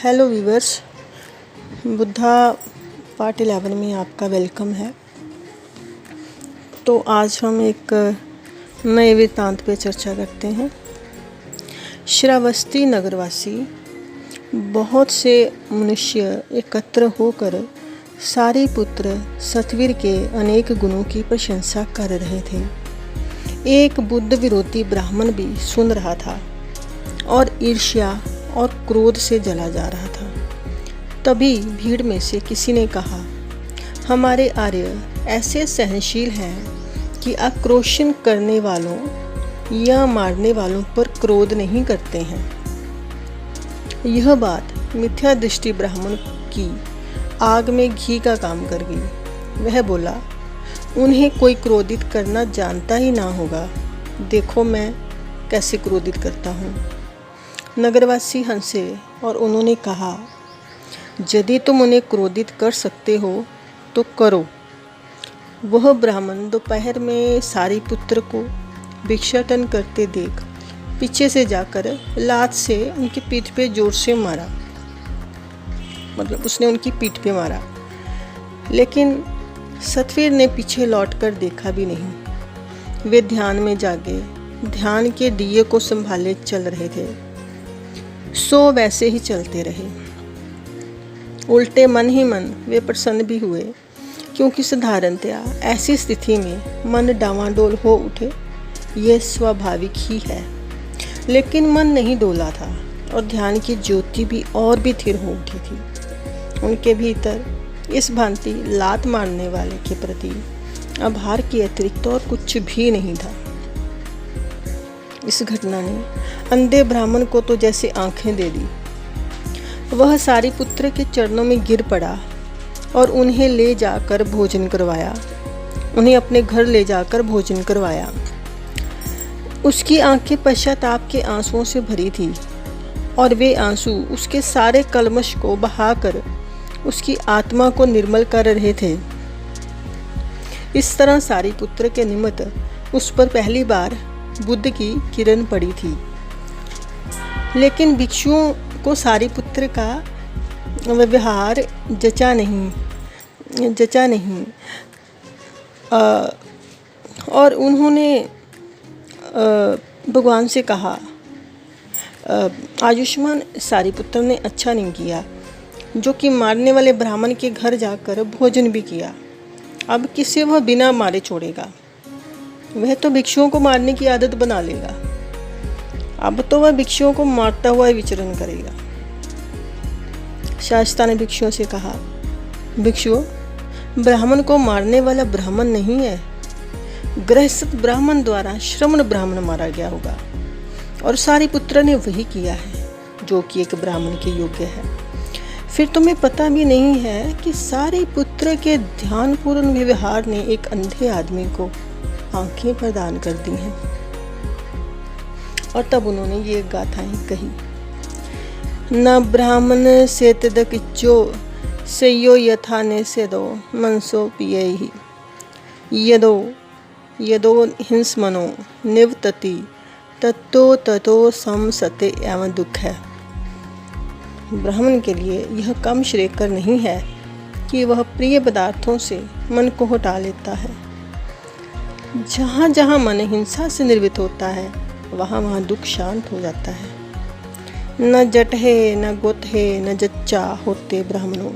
Hello viewers, Buddha part 11 में आपका welcome है। तो आज हम एक नए वृत्तांत पे चर्चा करते हैं। श्रावस्ती नगरवासी बहुत से मनुष्य एकत्र होकर सारिपुत्र सतवीर के अनेक गुणों की प्रशंसा कर रहे थे। एक बुद्ध विरोधी ब्राह्मण भी सुन रहा था और ईर्ष्या और क्रोध से जला जा रहा था। तभी भीड़ में से किसी ने कहा, हमारे आर्य ऐसे सहनशील हैं कि आक्रोशन करने वालों या मारने वालों पर क्रोध नहीं करते हैं। यह बात मिथ्या दृष्टि ब्राह्मण की आग में घी का काम कर गई। वह बोला, उन्हें कोई क्रोधित करना जानता ही ना होगा। देखो मैं कैसे क्रोधित करता हूँ। नगरवासी हंसे और उन्होंने कहा, यदि तुम उन्हें क्रोधित कर सकते हो तो करो। वह ब्राह्मण दोपहर में सारिपुत्र को भिक्षाटन करते देख पीछे से जाकर लात से उनकी पीठ पे जोर से मारा। उसने उनकी पीठ पे मारा, लेकिन सतवीर ने पीछे लौटकर देखा भी नहीं। वे ध्यान में जागे ध्यान के दिए को संभाले चल रहे थे। सो वैसे ही चलते रहे। उल्टे मन ही मन वे प्रसन्न भी हुए, क्योंकि साधारणतया ऐसी स्थिति में मन डावाडोल हो उठे यह स्वाभाविक ही है। लेकिन मन नहीं डोला था और ध्यान की ज्योति भी और भी थिर हो उठी थी। उनके भीतर इस भांति लात मारने वाले के प्रति आभार के अतिरिक्त और कुछ भी नहीं था। इस घटना ने अंधे ब्राह्मण को तो जैसे आंखें दे दी। वह सारिपुत्र के चरणों में गिर पड़ा और उन्हें ले जाकर भोजन करवाया। उन्हें अपने घर ले जाकर भोजन करवाया। उसकी आंखें पश्चाताप के आंसुओं से भरी थी और वे आंसू उसके सारे कलमश को बहाकर उसकी आत्मा को निर्मल कर रहे थे। इस तरह सारिपुत्र के निमित्त उस पर पहली बार बुद्ध की किरण पड़ी थी। लेकिन भिक्षुओं को सारिपुत्र का व्यवहार जचा नहीं और उन्होंने भगवान से कहा, आयुष्मान सारिपुत्र ने अच्छा नहीं किया, जो कि मारने वाले ब्राह्मण के घर जाकर भोजन भी किया। अब किसे वह बिना मारे छोड़ेगा? वह तो भिक्षुओं को मारने की आदत बना लेगा। अब तो वह भिक्षुओं को मारता हुआ विचरण करेगा। शास्ता ने भिक्षुओं से कहा, भिक्षुओं, ब्राह्मण को मारने वाला ब्राह्मण नहीं है, गृहस्थ ब्राह्मण द्वारा श्रमण ब्राह्मण मारा गया होगा। और सारिपुत्र ने वही किया है जो कि एक ब्राह्मण के योग्य है। फिर तुम्हें पता भी नहीं है कि सारिपुत्र के ध्यानपूर्ण व्यवहार ने एक अंधे आदमी को आंखें प्रदान कर दी हैं। और तब उन्होंने ये गाथाएं कही, न ब्राह्मण से तदकिच्चो सेयो यथा ने सेदो मनसो पियहि यदो यदो हिंसमनो निवतति तत्तो ततो समसते एवं दुख है। ब्राह्मण के लिए यह कम श्रेयकर नहीं है कि वह प्रिय पदार्थों से मन को हटा लेता है। जहाँ जहाँ मन हिंसा से निर्मित होता है वहाँ वहाँ दुख शांत हो जाता है। न जट है न गोत है न जच्चा होते ब्राह्मणों।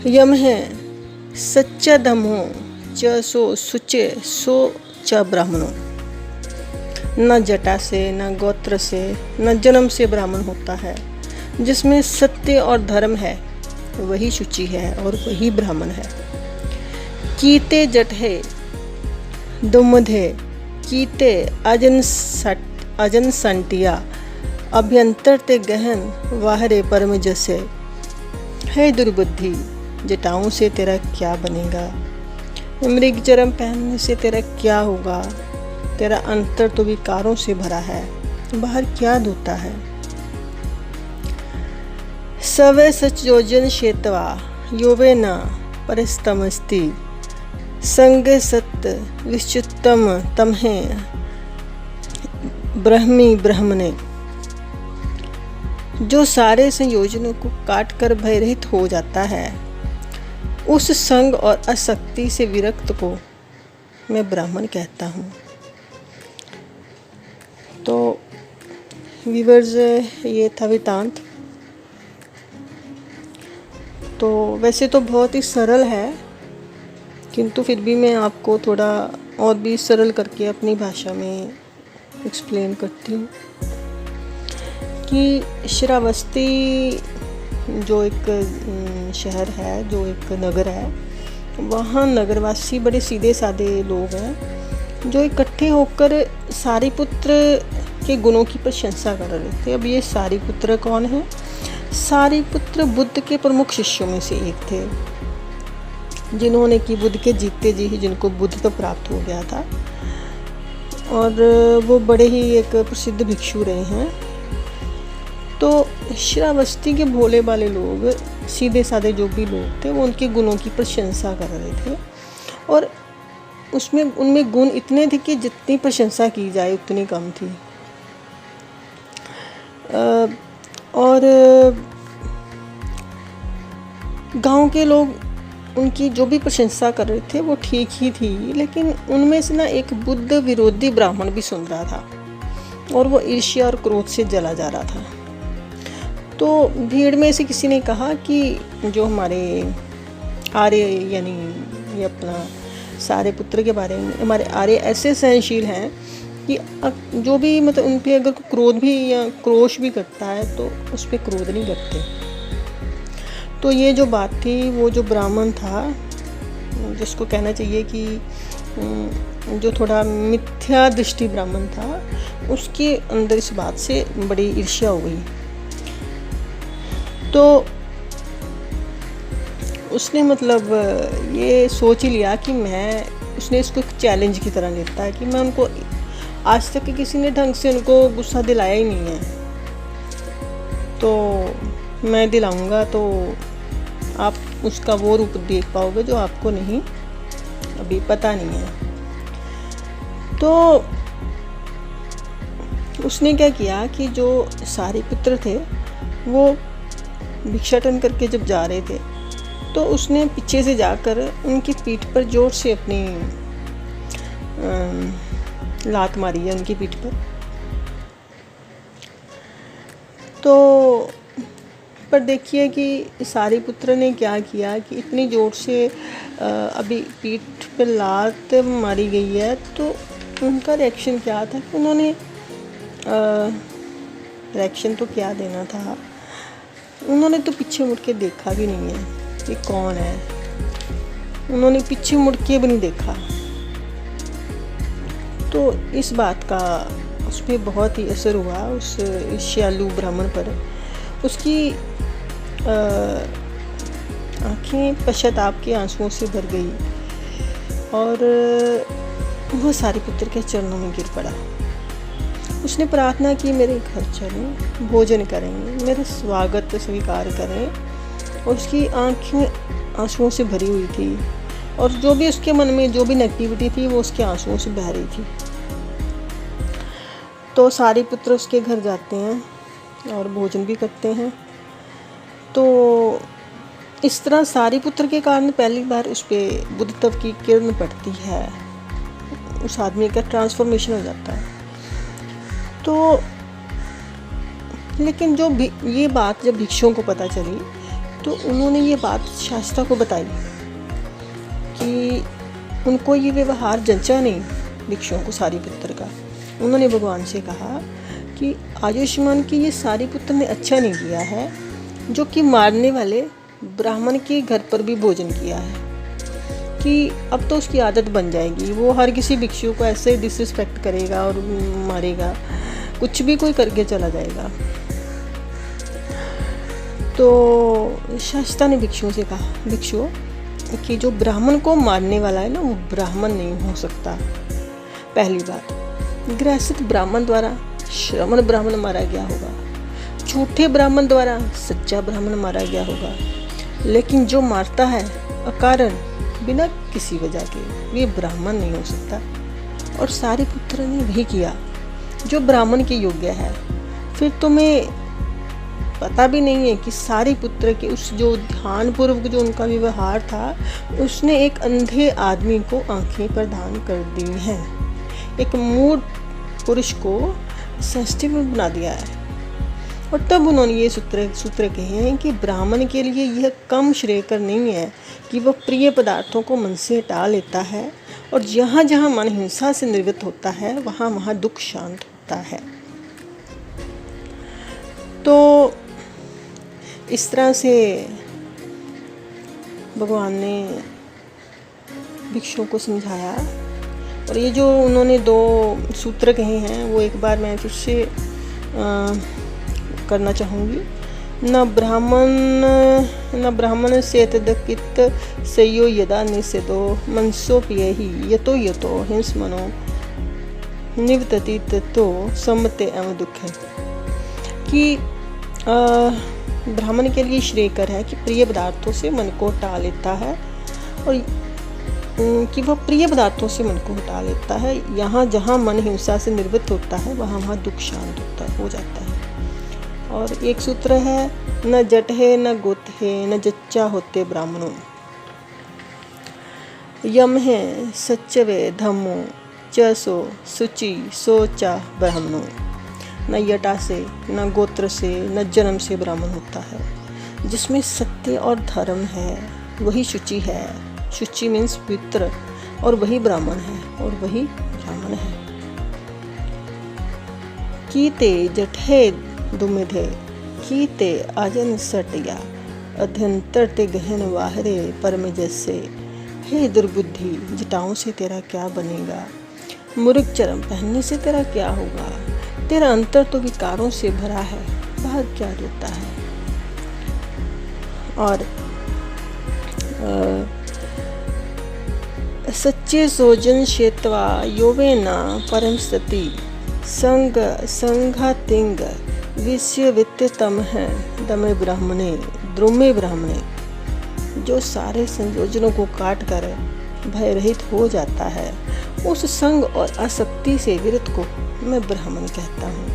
यम है सच्चा धमो च सो सुचे सो च ब्राह्मणों। न जटा से न गोत्र से न जन्म से ब्राह्मण होता है। जिसमें सत्य और धर्म है वही शुचि है और वही ब्राह्मण है। कीते जट है दुमधे कीते अजन संटिया अभ्यंतर ते गहन वाहरे परम जसे। है दुर्बुद्धि, जटाओं से तेरा क्या बनेगा? मृग चरम पहनने से तेरा क्या होगा? तेरा अंतर तो विकारों से भरा है, बाहर क्या धोता है? सवे सचोजन शेतवा योवे न परिस्तमस्ति संग सत्य विश्चितम तमहे ब्रह्मी ब्रह्मणे। जो सारे संयोजनों को काट कर भयरहित हो जाता है, उस संग और आसक्ति से विरक्त को मैं ब्राह्मण कहता हूँ। तो व्यूअर्स, ये था वृत्तांत। तो वैसे तो बहुत ही सरल है, किंतु फिर भी मैं आपको थोड़ा और भी सरल करके अपनी भाषा में एक्सप्लेन करती हूँ कि श्रावस्ती जो एक शहर है, जो एक नगर है, वहाँ नगरवासी बड़े सीधे साधे लोग हैं जो इकट्ठे होकर सारिपुत्र के गुणों की प्रशंसा कर रहे थे। अब ये सारिपुत्र कौन है? सारिपुत्र बुद्ध के प्रमुख शिष्यों में से एक थे, जिन्होंने कि बुद्ध के जीते जी ही जिनको बुद्ध तो प्राप्त हो गया था, और वो बड़े ही एक प्रसिद्ध भिक्षु रहे हैं। तो श्रावस्ती के भोले वाले लोग, सीधे साधे जो भी लोग थे, वो उनके गुणों की प्रशंसा कर रहे थे, और उनमें गुण इतने थे कि जितनी प्रशंसा की जाए उतनी कम थी। और गांव के लोग उनकी जो भी प्रशंसा कर रहे थे वो ठीक ही थी, लेकिन उनमें से ना एक बुद्ध विरोधी ब्राह्मण भी सुन रहा था, और वो ईर्ष्या और क्रोध से जला जा रहा था। तो भीड़ में से किसी ने कहा कि जो हमारे आर्य, यानी ये अपना सारिपुत्र के बारे में, हमारे आर्य ऐसे सहनशील हैं कि जो भी मतलब उन पे अगर क्रोध भी या क्रोश भी करता है तो उस पर क्रोध नहीं करते। तो ये जो बात थी, वो जो ब्राह्मण था, जिसको कहना चाहिए कि जो थोड़ा मिथ्या दृष्टि ब्राह्मण था, उसके अंदर इस बात से बड़ी ईर्ष्या हो गई। तो उसने मतलब ये सोच ही लिया कि उसने इसको एक चैलेंज की तरह लेता है कि मैं उनको, आज तक किसी ने ढंग से उनको गुस्सा दिलाया ही नहीं है, तो मैं दिलाऊंगा तो आप उसका वो रूप देख पाओगे जो आपको नहीं, अभी पता नहीं है। तो उसने क्या किया कि जो सारिपुत्र थे वो भिक्षाटन करके जब जा रहे थे, तो उसने पीछे से जाकर उनकी पीठ पर जोर से अपनी लात मारी है, उनकी पीठ पर। तो पर देखिए कि सारिपुत्र ने क्या किया कि इतनी ज़ोर से अभी पीठ पर लात मारी गई है, तो उनका रिएक्शन क्या था कि उन्होंने रिएक्शन तो क्या देना था, उन्होंने तो पीछे मुड़ के देखा भी नहीं है कि कौन है, उन्होंने पीछे मुड़ के भी नहीं देखा। तो इस बात का उस पर बहुत ही असर हुआ, उस ईर्ष्यालु ब्राह्मण पर। उसकी आँखें पश्चाताप के आंसुओं से भर गई और वह सारिपुत्र के चरणों में गिर पड़ा। उसने प्रार्थना की, मेरे घर चलें, भोजन करेंगे, मेरा स्वागत स्वीकार करें। और उसकी आँखें आंसुओं से भरी हुई थी, और जो भी उसके मन में जो भी नेगेटिविटी थी वो उसके आंसुओं से बह रही थी। तो सारिपुत्र उसके घर जाते हैं और भोजन भी करते हैं। तो इस तरह सारिपुत्र के कारण पहली बार उस पर बुद्धत्व की किरण पड़ती है, उस आदमी का ट्रांसफॉर्मेशन हो जाता है। तो लेकिन जो ये बात जब भिक्षुओं को पता चली, तो उन्होंने ये बात शास्त्रा को बताई कि उनको ये व्यवहार जंचा नहीं भिक्षुओं को सारिपुत्र का। उन्होंने भगवान से कहा कि आयुष्मान की ये सारिपुत्र ने अच्छा नहीं किया है, जो कि मारने वाले ब्राह्मण के घर पर भी भोजन किया है, कि अब तो उसकी आदत बन जाएगी, वो हर किसी भिक्षु को ऐसे डिसरिस्पेक्ट करेगा और मारेगा, कुछ भी कोई करके चला जाएगा। तो शास्त्रा ने भिक्षुओं से कहा, भिक्षुओं कि जो ब्राह्मण को मारने वाला है ना, वो ब्राह्मण नहीं हो सकता। पहली बात, गृहस्थ ब्राह्मण द्वारा श्रमण ब्राह्मण मारा गया होगा, झूठे ब्राह्मण द्वारा सच्चा ब्राह्मण मारा गया होगा, लेकिन जो मारता है अकारण बिना किसी वजह के, ये ब्राह्मण नहीं हो सकता। और सारिपुत्र ने वही किया जो ब्राह्मण के योग्य है। फिर तुम्हें पता भी नहीं है कि सारीपुत्र के उस जो ध्यानपूर्वक जो उनका व्यवहार था, उसने एक अंधे आदमी को आंखें प्रदान कर दी हैं, एक मूढ़ पुरुष को सेंसिटिव बना दिया है। और तब उन्होंने ये सूत्र कहे हैं कि ब्राह्मण के लिए यह कम श्रेयकर नहीं है कि वह प्रिय पदार्थों को मन से हटा लेता है, और जहाँ जहाँ मन हिंसा से निर्वृत्त होता है वहाँ वहाँ दुख शांत होता है। तो इस तरह से भगवान ने भिक्षुओं को समझाया। और ये जो उन्होंने 2 सूत्र कहे हैं वो एक बार मैं फिर से करना चाहूँगी। न ब्राह्मण से तदकित सयो यदा निषेधो मनसो पियहि यतो यतो हिंस मनो निवतति ततो सम्मते एवं दुख है कि ब्राह्मण के लिए श्रेयकर है कि प्रिय पदार्थों से मन को हटा लेता है, और कि वह प्रिय पदार्थों से मन को हटा लेता है। यहाँ जहाँ मन हिंसा से निर्वृत्त होता है वहाँ वहाँ दुख शांत हो जाता है। और एक सूत्र है, न जट है न गुत है न जच्चा होते ब्राह्मणों, यम है सच्चवे धम्मो च सो शुचि सो चा ब्राह्मणों। न यटा से न गोत्र से न जन्म से ब्राह्मण होता है। जिसमें सत्य और धर्म है वही शुचि है, शुचि मीन्स पवित्र, और वही ब्राह्मण है, और वही ब्राह्मण है। कीते जठे दुमिधे कीते आजन सटिया अध्यंतर ते गहन वाहरे परम जैसे। हे दुर्बुद्धि, जटाओं से तेरा क्या बनेगा, मुर्ग चरम पहनने से तेरा क्या होगा, तेरा अंतर तो विकारों से भरा है, बाहर क्या रोता है। और सच्चे सोजन शेत्वा योवे ना परम सती संघातिंग विश्व वित्तम है दमे ब्राह्मणे द्रुमे ब्राह्मणे। जो सारे संयोजनों को काट कर भय रहित हो जाता है, उस संग और आसक्ति से विरत को मैं ब्राह्मण कहता हूँ।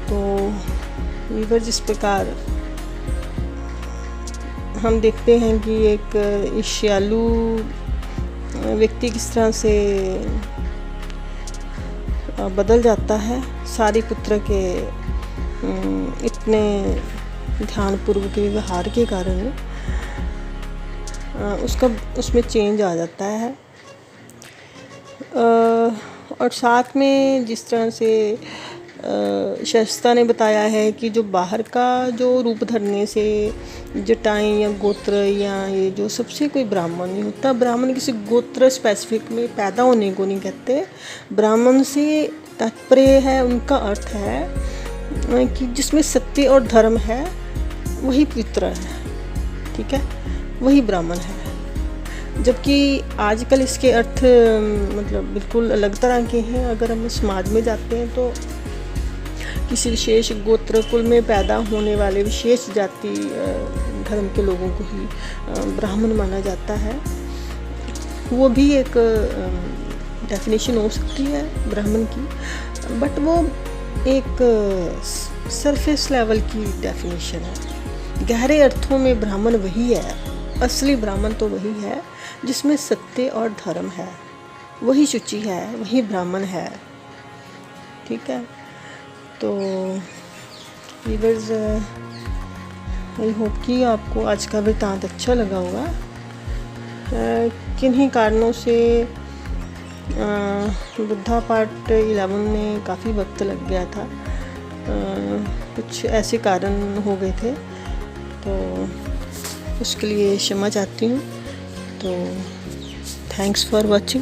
तो वीवर जिस प्रकार हम देखते हैं कि एक ईर्ष्यालु व्यक्ति किस तरह से बदल जाता है सारीपुत्र के इतने ध्यानपूर्वक व्यवहार के कारण, उसमें चेंज आ जाता है। और साथ में जिस तरह से शास्त्रा ने बताया है कि जो बाहर का जो रूप धरने से जटाएं या गोत्र या ये जो सबसे कोई ब्राह्मण नहीं होता। ब्राह्मण किसी गोत्र स्पेसिफिक में पैदा होने को नहीं कहते। ब्राह्मण से तात्पर्य है, उनका अर्थ है कि जिसमें सत्य और धर्म है वही पवित्र है, ठीक है, वही ब्राह्मण है। जबकि आजकल इसके अर्थ मतलब बिल्कुल अलग तरह के हैं। अगर हम समाज में जाते हैं तो किसी विशेष गोत्र कुल में पैदा होने वाले विशेष जाति धर्म के लोगों को ही ब्राह्मण माना जाता है। वो भी एक डेफिनेशन हो सकती है ब्राह्मण की, बट वो एक सरफेस लेवल की डेफिनेशन है। गहरे अर्थों में ब्राह्मण वही है, असली ब्राह्मण तो वही है जिसमें सत्य और धर्म है, वही शुचि है, वही ब्राह्मण है, ठीक है। तो व्यूअर्स, आई होप कि आपको आज का वृत्तांत अच्छा लगा होगा। किन्हीं कारणों से बुद्धा पार्ट 11 में काफ़ी वक्त लग गया था, कुछ ऐसे कारण हो गए थे, तो उसके लिए क्षमा चाहती हूँ। तो थैंक्स फॉर वॉचिंग।